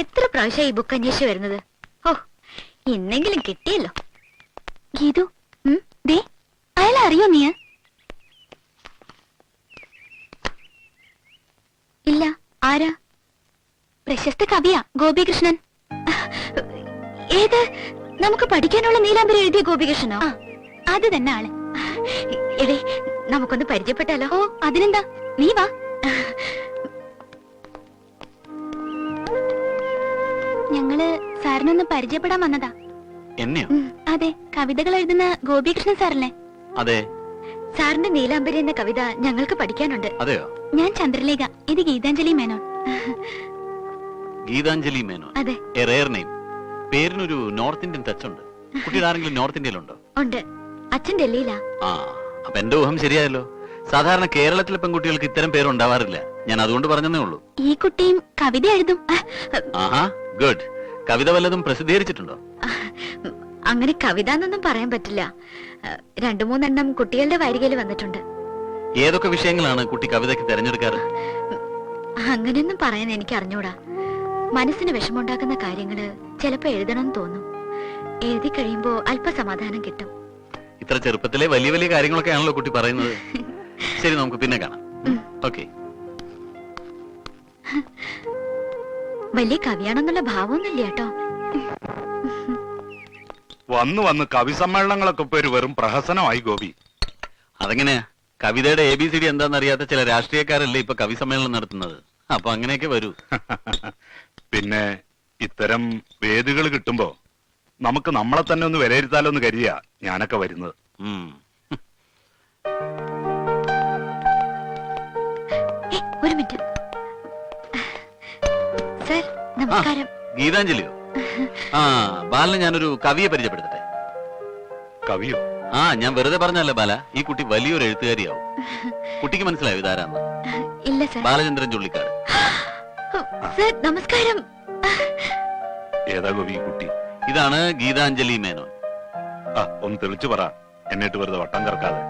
എത്ര പ്രാവശ്യം ഈ ബുക്ക് അന്വേഷിച്ചു വരുന്നത്? ഓ, ഇന്നെങ്കിലും കിട്ടിയല്ലോ. ഗീതു, ദേ അയാളെ അറിയോ നീ? ഇല്ല. ആരാ? പ്രശസ്ത കവിയാ, ഗോപികൃഷ്ണൻ. ഏത്? നമുക്ക് പഠിക്കാനുള്ള നീലാംബരി എഴുതിയ ഗോപികൃഷ്ണനോ? അത് തന്നെ ആള്. എടേ, നമുക്കൊന്ന് പരിചയപ്പെട്ടാലോ? ഓ, അതിനെന്താ, നീ വാ. ഞങ്ങള് സാറിനൊന്ന് പരിചയപ്പെടാൻ വന്നതാ. എന്നെയോ? അതെ, കവിതകൾ എഴുതുന്ന ഗോപികൃഷ്ണൻ സാറല്ലേ? അതെ. സാറിന്റെ നീലാംബരി എന്ന കവിത ഞങ്ങൾക്ക് പഠിക്കാനുണ്ട്. അതെയോ? ഞാൻ ചന്ദ്രലേഖ, ഇത് ഗീതാഞ്ജലി മേനോൻ. ഗീതാഞ്ജലി മേനോൻ. അതെ. A rare name. പേരിനൊരു നോർത്ത് ഇന്ത്യൻ ടച്ച് ഉണ്ട്. കുട്ടിയുടെ ആരെങ്കിലും നോർത്ത് ഇന്ത്യയിലുണ്ടോ? ഉണ്ട്. അച്ഛൻ ഡൽഹിയിലാ. ആ, അപ്പൊ എന്റെ ഊഹം ശരിയായല്ലോ. സാധാരണ കേരളത്തിലെ പെൺകുട്ടികൾക്ക് ഇത്തരം പേരുണ്ടാവാറില്ല. ഞാൻ അതുകൊണ്ട് പറഞ്ഞതേ ഉള്ളൂ. ഈ കുട്ടിയും കവിത എഴുതും. ആഹാ, ഗുഡ്. കവിത വല്ലതും പ്രസിദ്ധീകരിച്ചിട്ടുണ്ടോ? അങ്ങനെ കവിത എന്നൊന്നും പറയാൻ പറ്റില്ല. 2-3 കുട്ടികളുടെ വാരികയിൽ വന്നിട്ടുണ്ട്. ഏതൊക്കെ വിഷയങ്ങളാണ് കുട്ടി കവിതയ്ക്ക് തെരഞ്ഞെടുക്കാറ്? അങ്ങനെയൊന്നും പറയാൻ എനിക്ക് അറിഞ്ഞൂടാ. മനസ്സിന് വിഷമുണ്ടാക്കുന്ന കാര്യങ്ങള് ചിലപ്പോ എഴുതണമെന്ന് തോന്നും. എഴുതി കഴിയുമ്പോ അല്പസമാധാനം കിട്ടും. ഇത്ര ചെറുപ്പത്തിലെ വലിയ വലിയ കാര്യങ്ങളൊക്കെ ആണല്ലോ കുട്ടി പറയുന്നത്. ശരി, നമുക്ക് പിന്നെ കാണാം. ഓക്കെ. വലിയ കവിയാണെന്നുള്ള ഭാവമൊന്നുമില്ല കേട്ടോ. വന്നു വന്ന് കവി സമ്മേളനങ്ങളൊക്കെ ഇപ്പൊ ഒരു വെറും പ്രഹസനമായി ഗോപി. അതെങ്ങനെയാ? കവിതയുടെ ABCD എന്താണെന്നറിയാത്ത ചില രാഷ്ട്രീയക്കാരല്ലേ ഇപ്പൊ കവി സമ്മേളനം നടത്തുന്നത്. അപ്പൊ അങ്ങനെയൊക്കെ വരൂ. പിന്നെ ഇത്തരം വേദികൾ കിട്ടുമ്പോ നമുക്ക് നമ്മളെ തന്നെ ഒന്ന് വിലയിരുത്താലോ എന്ന് കരുതിയാ ഞാനൊക്കെ വരുന്നത്. ഒരു മിനിറ്റ് സർ, നമസ്കാരം. ഗീതാഞ്ജലിയോ? ആ, ബാലന് ഞാനൊരു കവിയെ പരിചയപ്പെടുത്തട്ടെ. കവിയോ? ആ, ഞാൻ വെറുതെ പറഞ്ഞല്ല ബാല, ഈ കുട്ടി വലിയൊരു എഴുത്തുകാരിയാവും. കുട്ടിക്ക് മനസ്സിലായോ ഇതാരാന്ന്? ഇല്ല സർ. ബാലചന്ദ്രൻ ചുള്ളിക്കാട്. സർ, നമസ്കാരം. ഏതാ ഗോപി ഈ കുട്ടി? ഇതാണ് ഗീതാഞ്ജലി മേനോൻ. ആ, ഒന്ന് തെളിച്ചു പറ, എന്നിട്ട് വെറുതെ വട്ടം കറക്കാതെ.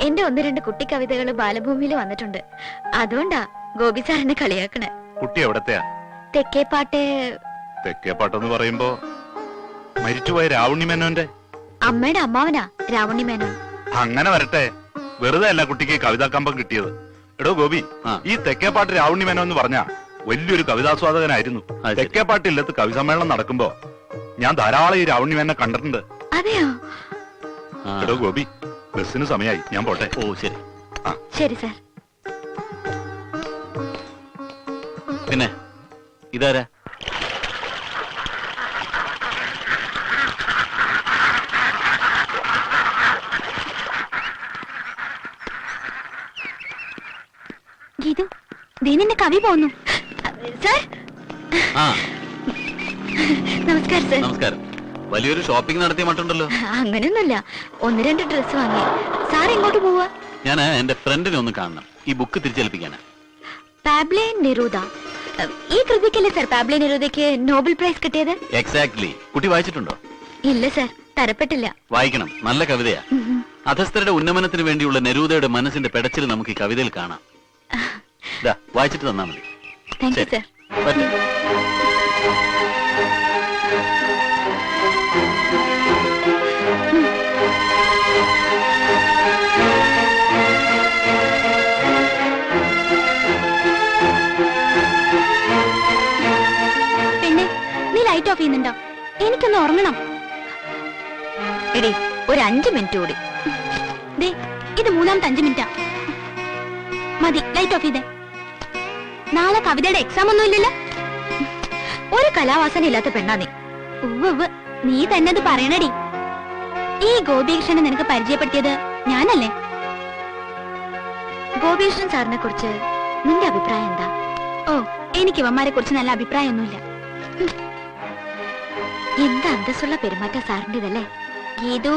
എന്റെ 1-2 കുട്ടി കവിതകൾ ബാലഭൂമിയിൽ വന്നിട്ടുണ്ട്. അതുകൊണ്ടാ ഗോപി സാറിനെ കളിയാക്കണേ. കുട്ടി എവിടത്തെയാ? തെക്കേപ്പാട്ടെ. തെക്കേപ്പാട്ടെന്ന് പറയുമ്പോ മരിച്ചുപോയ രാവുണ്ണി മേനോന്റെ അമ്മയുടെ അമ്മാവനാ രാവുണ്ണി മേനോൻ. അങ്ങനെ വരട്ടെ, വെറുതെ അല്ല കുട്ടിക്ക് കവിതാ കമ്പം കിട്ടിയത്. എടോ ഗോപി, ഈ തെക്കേപ്പാട്ട് രാവുണ്ണി മേനോൻ എന്ന് പറഞ്ഞ വലിയൊരു കവിതാസ്വാദകനായിരുന്നു. തെക്കേപ്പാട്ടില്ലത്ത് കവി സമ്മേളനം നടക്കുമ്പോ ഞാൻ ധാരാളം ഈ രാവുണ്ണി മേനെ കണ്ടിട്ടുണ്ട്. അതെയോ? എടോ ഗോപി, ബസ്സിന് സമയമായി, ഞാൻ പോട്ടെ. ഓ ശരി. ശരി സർ. പിന്നെ ഇതാരാ? ഗീതു, ദീനിന്റെ കവി പോന്നു. സർ, നമസ്കാരം സർ. നമസ്കാരം. വലിയൊരു ഷോപ്പിംഗ് നടത്തിയ മട്ടുണ്ടല്ലോ. അങ്ങനെയൊന്നുമില്ല, 1-2 ഡ്രസ് വാങ്ങി. സാർ എങ്ങോട്ട് പോവാ? ഞാൻ എന്റെ ഫ്രണ്ടിനെ ഒന്ന് കാണണം. ഈ ബുക്ക് തിരിച്ചേൽപ്പിക്കാനാ. Pablo Neruda. ഈ കൃതിക്കല്ലേ സർ പാബ്ലോ നെരൂദയ്ക്ക് നോബൽ പ്രൈസ് കിട്ടിയത്? എക്സാക്ട്ലി. കുട്ടി വായിച്ചിട്ടുണ്ടോ? ഇല്ല സർ, തരപ്പെട്ടില്ല. വായിക്കണം, നല്ല കവിതയാ. അധസ്ഥരുടെ ഉന്നമനത്തിന് വേണ്ടിയുള്ള നെരൂദയുടെ മനസ്സിന്റെ പെടച്ചിൽ നമുക്ക് ഈ കവിതയിൽ കാണാം. വായിച്ചിട്ട് തന്നാ മതി. Thank you sir. പിന്നെ നീ ലൈറ്റ് ഓഫ് ചെയ്യുന്നുണ്ടോ? എനിക്കൊന്ന് ഉറങ്ങണം. എടി, ഒരു 5 മിനിറ്റ് കൂടി. ദേ, ഇത് 3-ാമത്തെ 5 മിനിറ്റാ. മതി, ലൈറ്റ് ഓഫ് ചെയ്തേ. നാളെ കവിതയുടെ എക്സാം ഒന്നും ഇല്ലല്ലോ. ഒരു കലാവാസന ഇല്ലാത്ത പെണ്ണാ നീ. ഉവ്വ്, നീ തന്നെ അത് പറയണടി. ഈ ഗോപികൃഷ്ണനെ നിനക്ക് പരിചയപ്പെടുത്തിയത് ഞാനല്ലേ? ഗോപികൃഷ്ണൻ സാറിനെ കുറിച്ച് നിന്റെ അഭിപ്രായം എന്താ? ഓ, എനിക്ക് ഇവന്മാരെ കുറിച്ച് നല്ല അഭിപ്രായമൊന്നുമില്ല. എന്താ അന്തസ്സുള്ള പെരുമാറ്റ സാറിന്റേതല്ലേ? ഗീതു,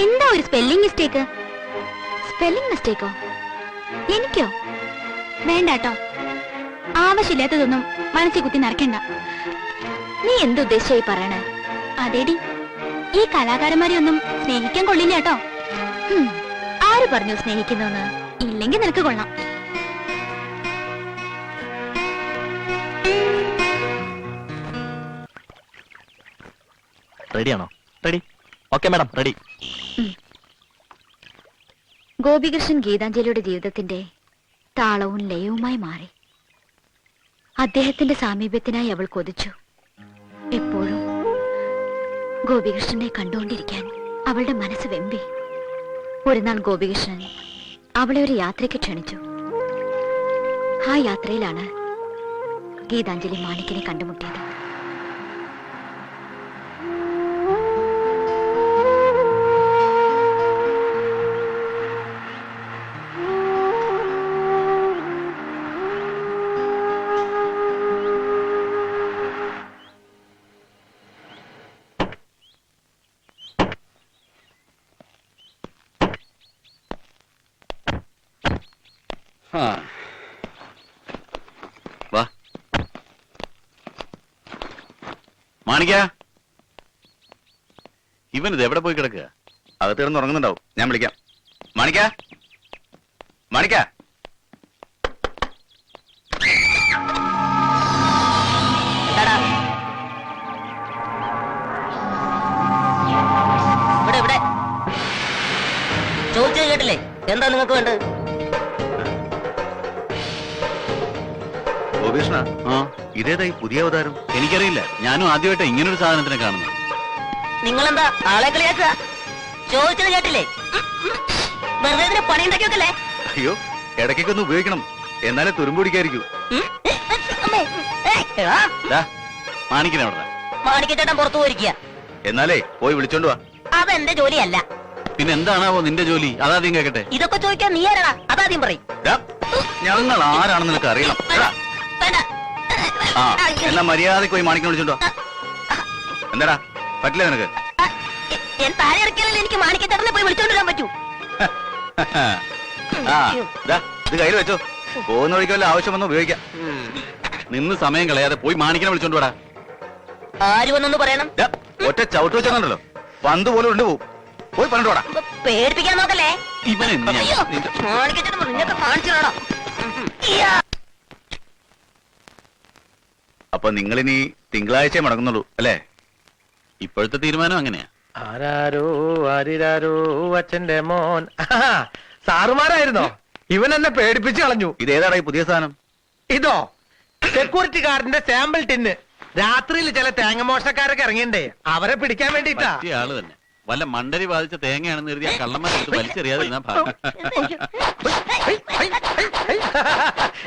എന്താ ഒരു സ്പെല്ലിംഗ് മിസ്റ്റേക്ക്? സ്പെല്ലിംഗ് മിസ്റ്റേക്കോ? എനിക്കോ? വേണ്ടാട്ടോ, ആവശ്യമില്ലാത്തതൊന്നും മനസ്സിൽ കുത്തി നിറയ്ക്കണ്ട. നീ എന്തുദ്ദേശിച്ചായി പറയണേ? അതേടി, ഈ കലാകാരന്മാരെ ഒന്നും സ്നേഹിക്കാൻ കൊള്ളില്ല കേട്ടോ. ആര് പറഞ്ഞു സ്നേഹിക്കുന്നെന്ന്? ഇല്ലെങ്കിൽ നിനക്ക് കൊള്ളാം. റെഡിയാണോ? Ready. Okay madam, ready. Gopikrishnan ഗീതാഞ്ജലിയുടെ ജീവിതത്തിന്റെ താളവും ലയവുമായി മാറി. അദ്ദേഹത്തിന്റെ സാമീപ്യത്തിനായി അവൾ കൊതിച്ചു. എപ്പോഴും ഗോപികൃഷ്ണനെ കണ്ടുകൊണ്ടിരിക്കാൻ അവളുടെ മനസ്സ് വെമ്പി. ഒരു നാൾ ഗോപികൃഷ്ണൻ അവളെ ഒരു യാത്രയ്ക്ക് ക്ഷണിച്ചു. ആ യാത്രയിലാണ് ഗീതാഞ്ജലി മാണിക്കിനെ കണ്ടുമുട്ടിയത്. വാ മാണിക്ക, ഇവനിത് എവിടെ പോയി കിടക്കുക? അകത്ത് കിടന്ന് ഉറങ്ങുന്നുണ്ടാവും, ഞാൻ വിളിക്കാം. മാണിക്ക, മാണിക്ക. ഇവിടെ ഇവിടെ ചോദിച്ചത് കേട്ടില്ലേ? എന്താ നിങ്ങൾക്ക് വേണ്ടത്? ഗോപീഷ്ണ, ഇതേതായി പുതിയ അവതാരം? എനിക്കറിയില്ല, ഞാനും ആദ്യമായിട്ട് ഇങ്ങനൊരു സാധനത്തിനെ കാണുന്നു. നിങ്ങളെന്താ ആളെ കളിയാക്കുക? ചോദിച്ചത് കേട്ടില്ലേ? വെറുതെ ഇതിന് പണി ഉണ്ടാക്കി വെക്കല്ലേ? അയ്യോ, ഇടയ്ക്കൊക്കെ ഒന്ന് ഉപയോഗിക്കണം, എന്നാലേ തുരുമ്പ് പിടിക്കായിരിക്കും. മാണിക്കിനെ അവിടെ മാണിക്കച്ചേട്ടൻ പുറത്തു പോയിരിക്കുക. എന്നാലേ പോയി വിളിച്ചോണ്ട് വാ. അതെന്റെ ജോലിയല്ല. പിന്നെ എന്താണാവോ നിന്റെ ജോലി? അതാദ്യം കേക്കട്ടെ. ഇതൊക്കെ ചോദിക്കാൻ നീ ആരാടാ? അതാദ്യം പറയും. ഞങ്ങൾ ആരാണെന്ന് നിനക്ക് അറിയണം. ആ, എന്നാ മര്യാദക്ക് പോയി മാണിക്കിനെ വിളിച്ചോണ്ട് വാ. എന്താടാ, പറ്റില്ല നിനക്ക്? ഞാൻ താഴെ ഇറക്കിയാലല്ലേ എനിക്ക് മാണിക്കച്ചേട്ടനെ പോയി വിളിച്ചോണ്ട് വരാൻ പറ്റൂ. ആ, ഇത് കയ്യിൽ വെച്ചോ, പോകുന്ന വഴിക്ക് വല്ല ആവശ്യം വന്ന് ഉപയോഗിക്കാം. നിന്ന് സമയം കളയാതെ പോയി മാണിക്കിനെ വിളിച്ചോണ്ട് വാടാ. ആര് വന്നൊന്ന് പറയണം. ഒറ്റ ചവിട്ട് വെച്ചോണ്ടല്ലോ, പന്ത് പോലെ ഉണ്ട് പോവും. പോയി പറഞ്ഞിട്ട് വാടാ. പേടിപ്പിക്കാൻ നോക്കല്ലേ? ഇവനെ മാണിക്കച്ചേട്ടൻ നിന്നൊക്കെ കാണിച്ചിടാടാ. അപ്പൊ നിങ്ങളിനി തിങ്കളാഴ്ച മടങ്ങുന്നുള്ളൂ അല്ലേ? ഇപ്പോഴത്തെ തീരുമാനം അങ്ങനെയാ. ആരാരോ ആരിരാരോ അച്ഛന്റെ മോൻ. സാറുമാരായിരുന്നോ? ഇവൻ എന്നെ പേടിപ്പിച്ചു കളഞ്ഞു. ഇതേതാടാ ഈ പുതിയ സാധനം? ഇതോ സെക്യൂരിറ്റി ഗാർഡിന്റെ സാമ്പിൾ ടിന്ന്. രാത്രിയിൽ ചില തേങ്ങ മോഷണക്കാരൊക്കെ ഇറങ്ങിണ്ടേ, അവരെ പിടിക്കാൻ വേണ്ടിട്ടാ. പറ്റിയ ആള് തന്നെ. വല്ല മണ്ടരി ബാധിച്ച തേങ്ങയാണെന്ന് കരുതി ആ കള്ളന്മാരെടുത്ത് വലിച്ചെറിയാതിരുന്നാ ഭാഗ്യം.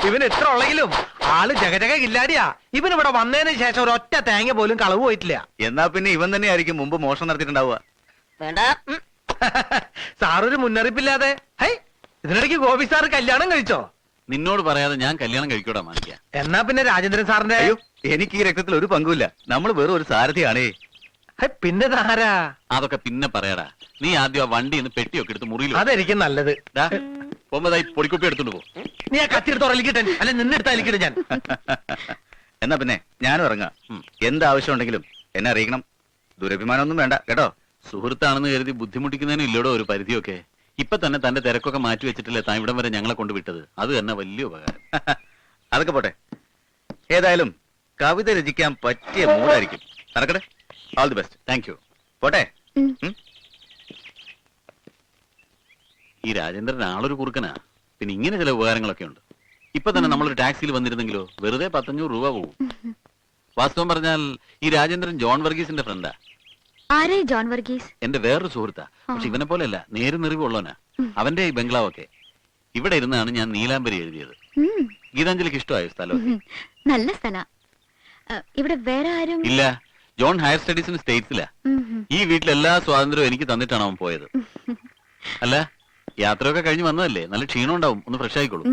ഇവൻ എത്ര ഉള്ളെങ്കിലും ആള് ജഗജഗ ഇല്ലാടിയാ. ഇവൻ ഇവിടെ വന്നതിന് ശേഷം ഒരൊറ്റ തേങ്ങ പോലും കളവ് പോയിട്ടില്ല. എന്നാ പിന്നെ ഇവൻ തന്നെ ആയിരിക്കും മുമ്പ് മോഷണം നടത്തിയിട്ടുണ്ടാവുക. വേണ്ട. സാറൊരു മുന്നറിയിപ്പില്ലാതെ. ഹൈ, ഇതിനിടയ്ക്ക് ഗോപി സാറ് കല്യാണം കഴിച്ചോ? നിന്നോട് പറയാതെ ഞാൻ കല്യാണം കഴിക്കൂടാ മാണിക്ക. എന്നാ പിന്നെ രാജേന്ദ്രൻ സാറിന്റെ. അയ്യോ, എനിക്ക് ഈ രക്തത്തിൽ ഒരു പങ്കുമില്ല. നമ്മൾ വെറും ഒരു സാരഥിയാണേ. പിന്നെ താരാ? അതൊക്കെ പിന്നെ പറയാടാ. നീ ആദ്യം ആ വണ്ടിന്ന് പെട്ടിയൊക്കെ എടുത്ത് മുറിയിൽ അതായിരിക്കും നല്ലത്. പോകുമ്പതായി പൊടിക്കുപ്പി എടുത്തോണ്ട് പോ. നീ ആ കത്തിയെടുത്ത് ഉറലിക്കിട്ടെ, അല്ലെ നിന്നെടുത്ത് അലിക്കിട്ട് ഞാൻ. എന്നാ പിന്നെ ഞാനും ഇറങ്ങാം. എന്താവശ്യം ഉണ്ടെങ്കിലും എന്നെ അറിയിക്കണം. ദുരഭിമാനമൊന്നും വേണ്ട കേട്ടോ. സുഹൃത്താണെന്ന് കരുതി ബുദ്ധിമുട്ടിക്കുന്നതിനും ഇല്ലടോ ഒരു പരിധിയൊക്കെ. ഇപ്പൊ തന്നെ തന്റെ തിരക്കൊക്കെ മാറ്റി വെച്ചിട്ടില്ലേ താൻ ഇവിടം വരെ ഞങ്ങളെ കൊണ്ട് വിട്ടത്. അത് തന്നെ വലിയ ഉപകാരം. അതൊക്കെ പോട്ടെ. ഏതായാലും കവിത രചിക്കാൻ പറ്റിയ മൂടായിരിക്കും. നടക്കട്ടെ. All the best. Thank you. പോട്ടെ. ഈ രാജേന്ദ്രൻ ആളൊരു കുറുക്കനാ. പിന്നെ ഇങ്ങനെ ചില ഉപകാരങ്ങളൊക്കെ ഉണ്ട്. ഇപ്പൊ തന്നെ നമ്മളൊരു ടാക്സിയിൽ വന്നിരുന്നെങ്കിലോ വെറുതെ 500 രൂപ പോകും. വാസ്തവം പറഞ്ഞാൽ ഈ രാജേന്ദ്രൻ ജോൺ വർഗീസിന്റെ ഫ്രണ്ടാ. ആരേ ജോൺ വർഗീസ്? എന്റെ വേറൊരു സുഹൃത്താ. പക്ഷെ ഇവനെ പോലെയല്ല, നേരും നിറിവുള്ളവനാ. അവന്റെ ഈ ബംഗ്ലാവൊക്കെ. ഇവിടെ ഇരുന്നാണ് ഞാൻ നീലാംബരി എഴുതിയത്. ഗീതാഞ്ജലിക്ക് ഇഷ്ടമായോ സ്ഥലം? നല്ല സ്ഥല. ഇവിടെ വേറെ ആരും ഇല്ല. ജോൺ ഹയർ സ്റ്റഡീസിന് സ്റ്റേറ്റ്സിലാ. ഈ വീട്ടിലെല്ലാ സ്വാതന്ത്ര്യവും എനിക്ക് തന്നിട്ടാണ് അവൻ പോയത്. അല്ല, യാത്രയൊക്കെ കഴിഞ്ഞ് വന്നതല്ലേ, നല്ല ക്ഷീണം ഉണ്ടാവും. ഒന്ന് ഫ്രഷ് ആയിക്കോളൂ.